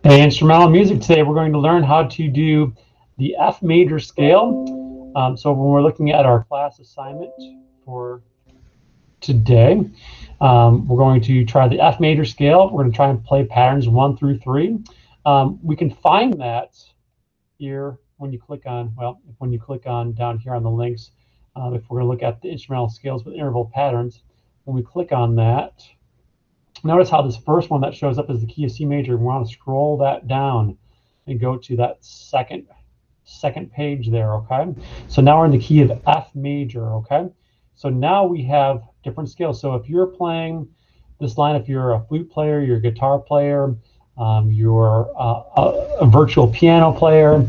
Hey, instrumental music. Today we're going to learn how to do the F major scale. So when we're looking at our class assignment for today, we're going to try the F major scale. We're going to try and play patterns 1 through 3. We can find that here when you click on, when you click on down here on the links, if we're going to look at the instrumental scales with interval patterns, when we click on that, notice how this first one that shows up is the key of C major. We want to scroll that down and go to that second page there, okay? So now we're in the key of F major, okay? So now we have different scales. So if you're playing this line, if you're a flute player, you're a guitar player, you're a virtual piano player,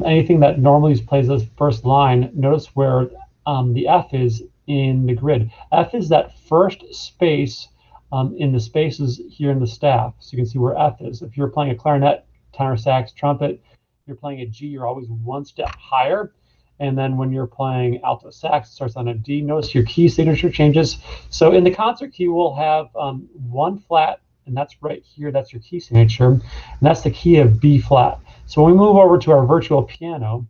anything that normally plays this first line, notice where the F is in the grid. F is that first space in the spaces here in the staff. So you can see where F is. If you're playing a clarinet, tenor sax, trumpet, you're playing a G, you're always one step higher. And then when you're playing alto sax, it starts on a D. Notice your key signature changes. So in the concert key, we'll have one flat, and that's right here. That's your key signature. And that's the key of B flat. So when we move over to our virtual piano,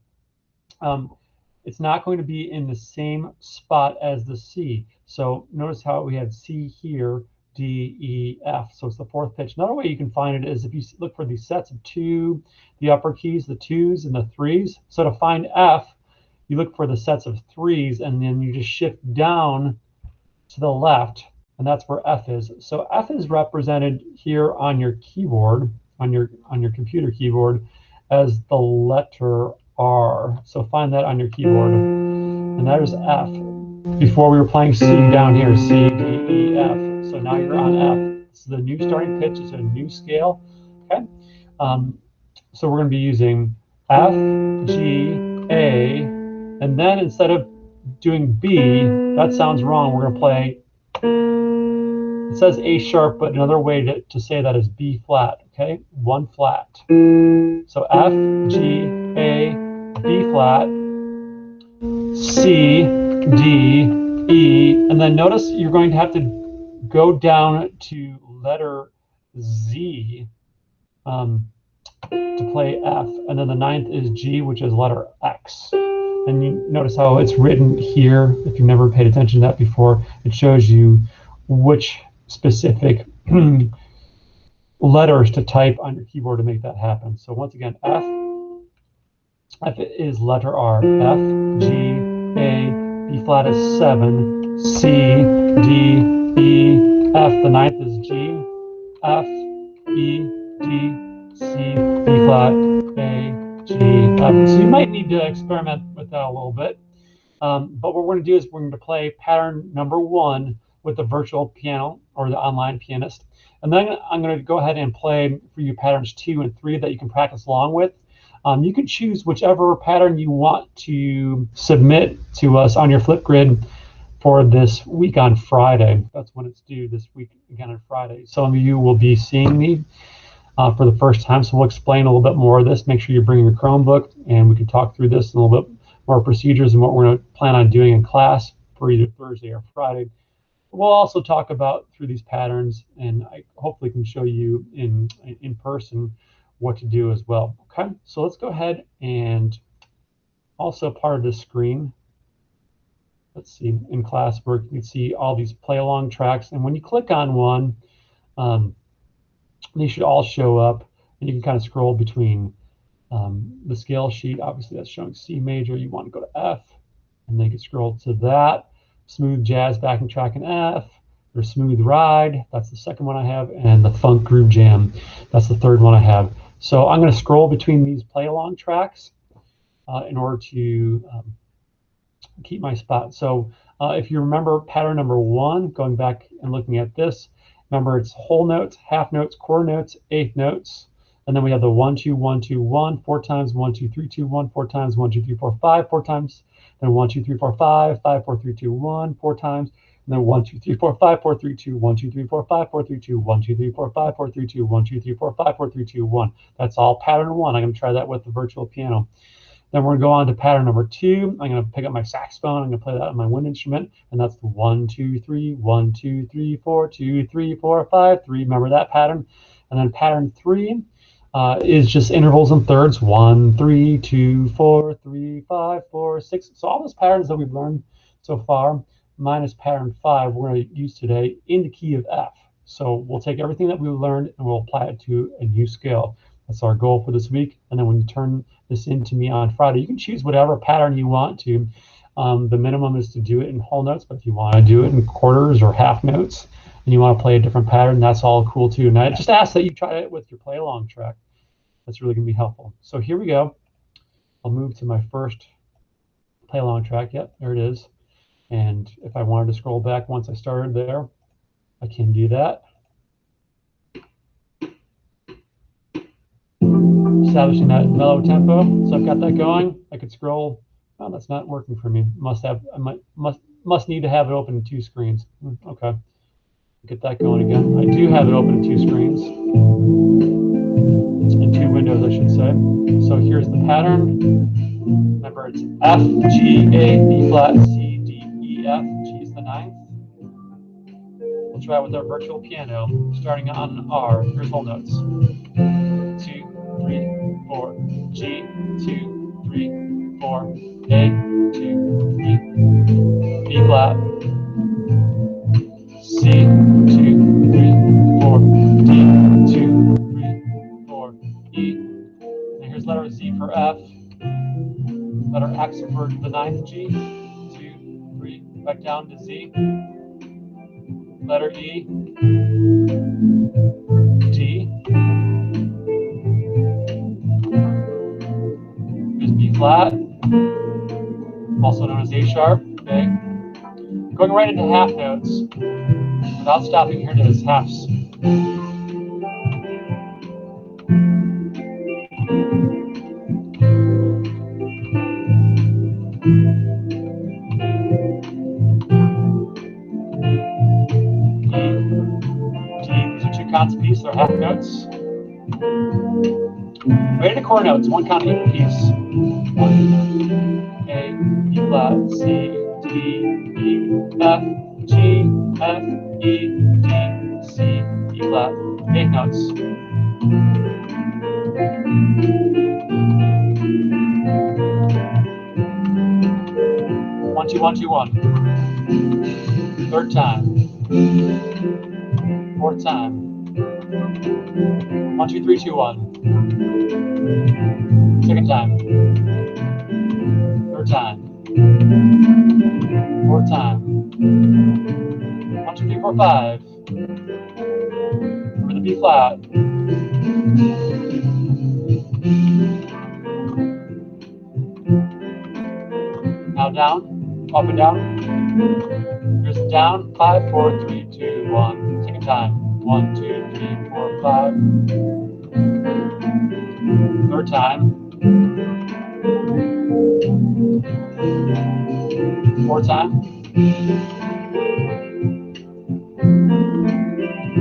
it's not going to be in the same spot as the C. So notice how we have C here, D, E, F. So it's the fourth pitch. Another way you can find it is if you look for these sets of two, the upper keys, the twos and the threes. So to find F, you look for the sets of threes, and then you just shift down to the left, and that's where F is. So F is represented here on your keyboard, on your computer keyboard, as the letter R. So find that on your keyboard, and that is F. Before we were playing C down here, C, D, E, F. So now you're on F. This is the new starting pitch. It's a new scale. Okay. So we're going to be using F, G, A, and then instead of doing B, that sounds wrong. We're going to play. It says A sharp, but another way to say that is B flat. Okay, one flat. So F, G, A, B flat, C, D, E, and then notice you're going to have to go down to letter Z to play F, and then the ninth is G, which is letter X. And you notice how it's written here. If you've never paid attention to that before, it shows you which specific letters to type on your keyboard to make that happen. So once again, F is letter R, F, G, A, B flat is 7, C, D, E, F, the ninth is G, F, E, D, C, B flat, A, G, F. So you might need to experiment with that a little bit. But what we're going to do is we're going to play pattern number 1 with the virtual piano or the online pianist. And then I'm going to go ahead and play for you patterns 2 and 3 that you can practice along with. You can choose whichever pattern you want to submit to us on your Flipgrid for this week on Friday. That's when it's due, this week again on Friday. Some of you will be seeing me for the first time, so we'll explain a little bit more of this. Make sure you bring your Chromebook and we can talk through this in a little bit more procedures and what we're going to plan on doing in class for either Thursday or Friday. We'll also talk about through these patterns, and I hopefully can show you in person what to do as well. Okay, so let's go ahead and also part of this screen. Let's see, in classwork, you can see all these play along tracks, and when you click on one, they should all show up, and you can kind of scroll between the scale sheet. Obviously, that's showing C major. You want to go to F, and then you can scroll to that. Smooth jazz backing track in F, or smooth ride, that's the second one I have, and the funk groove jam, that's the third one I have. So I'm going to scroll between these play along tracks in order to keep my spot. So if you remember pattern number 1, going back and looking at this, remember it's whole notes, half notes, quarter notes, eighth notes, and then we have the 1 2 1 2 1 4 times, 1 2 3 2 1 4 times, 1 2 3 4 5 4 times, then 1 2 3 4 5 5 4 3 2 1 4 times, and then 1 2 3 4 5 4 3 2 1 2 3 4 5 4 3 2 1 2 3 4 5 4 3 2 1 2 3 4 5 4 3 2 1. That's all pattern 1. I'm going to try that with the virtual piano. Then we're going to go on to pattern number 2. I'm going to pick up my saxophone. I'm going to play that on my wind instrument, and that's the 1 2 3 1 2 3 4 2 3 4 5 3. Remember that pattern. And then pattern 3, is just intervals and thirds: 1, 3, 2, 4, 3, 5, 4, 6. So all those patterns that we've learned so far, minus pattern 5, we're going to use today in the key of F. So we'll take everything that we learned and we'll apply it to a new scale. That's our goal for this week. And then when you turn this in to me on Friday, you can choose whatever pattern you want to. The minimum is to do it in whole notes, but if you want to do it in quarters or half notes and you want to play a different pattern, that's all cool too. And I just ask that you try it with your play along track. That's really going to be helpful. So here we go. I'll move to my first play along track. Yep, there it is. And if I wanted to scroll back once I started there, I can do that. Establishing that mellow tempo. So I've got that going. I could scroll. Oh, that's not working for me. Must need to have it open in 2 screens. Okay. Get that going again. I do have it open in 2 screens. In 2 windows, I should say. So here's the pattern. Remember, it's F, G, A, B flat, C, D, E, F. G is the 9th. We'll try it with our virtual piano, starting on R. Here's whole notes. 2, 3, 4. G, 2, 3, 4. A, 2, 3. B flat. C, 2, 3, 4. D, 2, 3, 4. E. And here's letter Z for F. Letter X for the 9th G. 2, 3. Back down to Z. Letter E. D. Here's B flat, also known as A sharp. Okay. Going right into half notes without stopping. Here it is, halves. These are 2 counts apiece. They're half notes. Right into core notes, 1 count each piece. 1, A, B flat, C, D, E, F, G, F, E, D, C, E flat. 8 notes. One, two, one, two, one. 3rd time. 4th time. 1, 2, 3, 2, 1. 2nd time. 3rd time. 4th time. 1, 2, 3, 4, 5. Remember the B flat. Now down, up and down. Here's down, 5, 4, 3, 2, 1. 2nd time. 1, 2, 3, 4, 5. 3rd time. 4th time.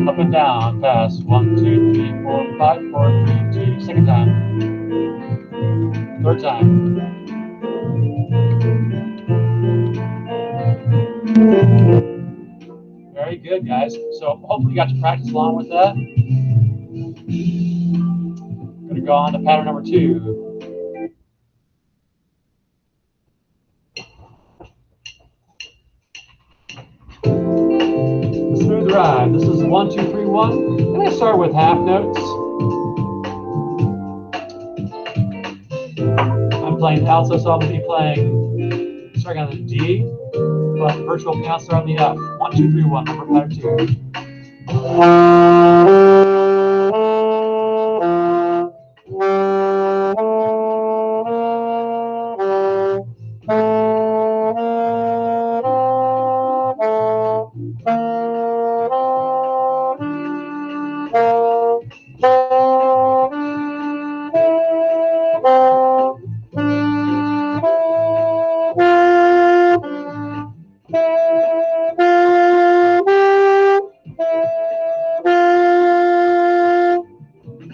Up and down, pass. 1, 2, 3, 4, 5, 4, 3, 2. 2nd time. 3rd time. Very good, guys. So hopefully you got to practice along with that. I'm going to go on to pattern number 2. The smooth ride. This is 1, 2, 3, 1. I'm going to start with half notes. I'm playing alto, so I'm going to be playing, starting on the D, but virtual piano start on the F. 1, 2, 3, 1. Number pattern 2.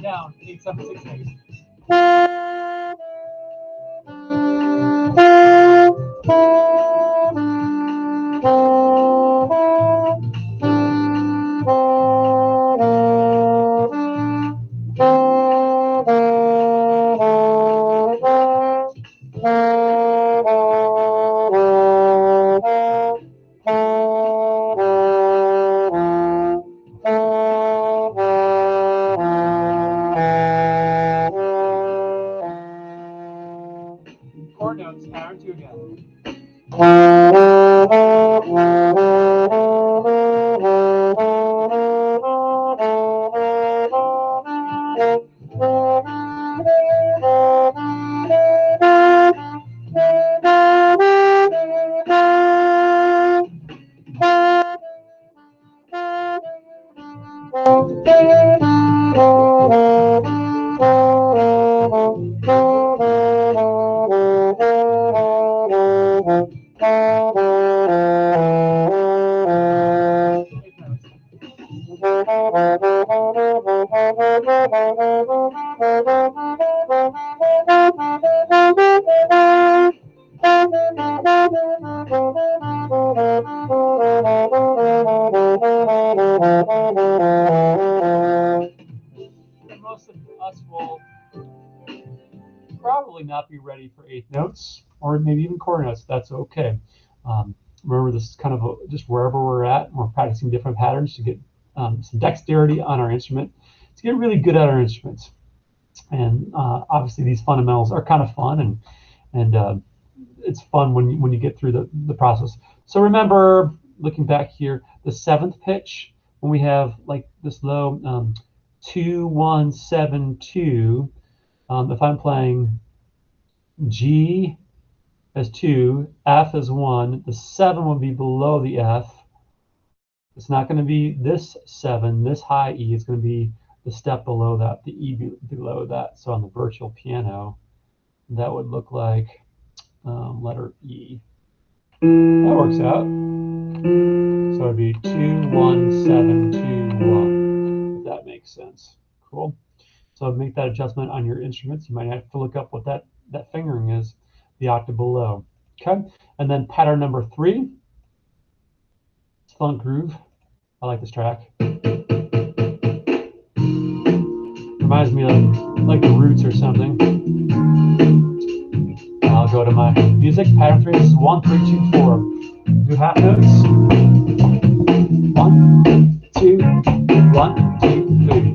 Down, 8, 7, 6, 8. Most of us will probably not be ready for eighth notes or maybe even quarter notes. That's okay. Remember, this is kind of just wherever we're at. We're practicing different patterns to get some dexterity on our instrument, to get really good at our instruments. And obviously, these fundamentals are kind of fun, and it's fun when you get through the process. So remember, looking back here, the seventh pitch, when we have like this low 2, 1, 7, 2. If I'm playing G as 2, F as 1, the 7 would be below the F. It's not going to be this 7, this high E. It's going to be the step below that, the E below that. So on the virtual piano, that would look like letter E. That works out. So it'd be 2, 1, 7, 2, 1. If that makes sense. Cool. So make that adjustment on your instruments. You might have to look up what that fingering is, the octave below. Okay, and then pattern number 3, Funk Groove. I like this track. Reminds me of like the Roots or something. I'll go to my music. Pattern 3 is 1, 3, 2, 4. Do half notes. 1, 2, 1, 2, 3.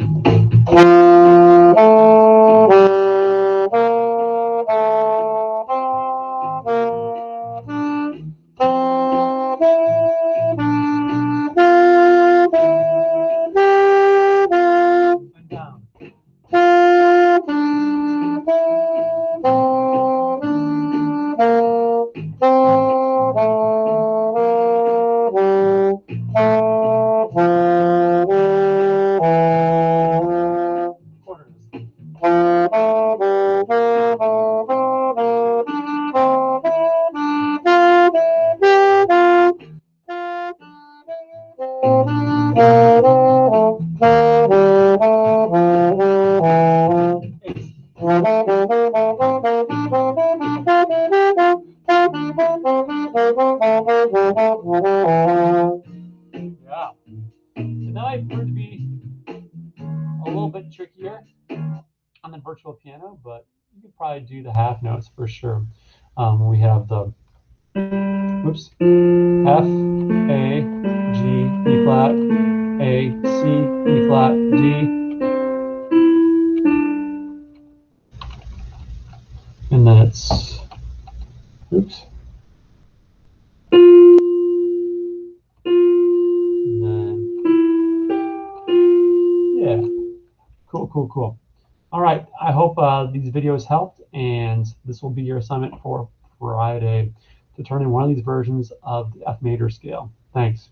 Yeah. And now I proved to be a little bit trickier on the virtual piano, but you could probably do the half notes for sure. We have the whoops, F, A, G, E flat, A, C, E flat, D, and then it's oops. And then yeah, cool. All right, I hope these videos helped, and this will be your assignment for Friday to turn in one of these versions of the F major scale. Thanks.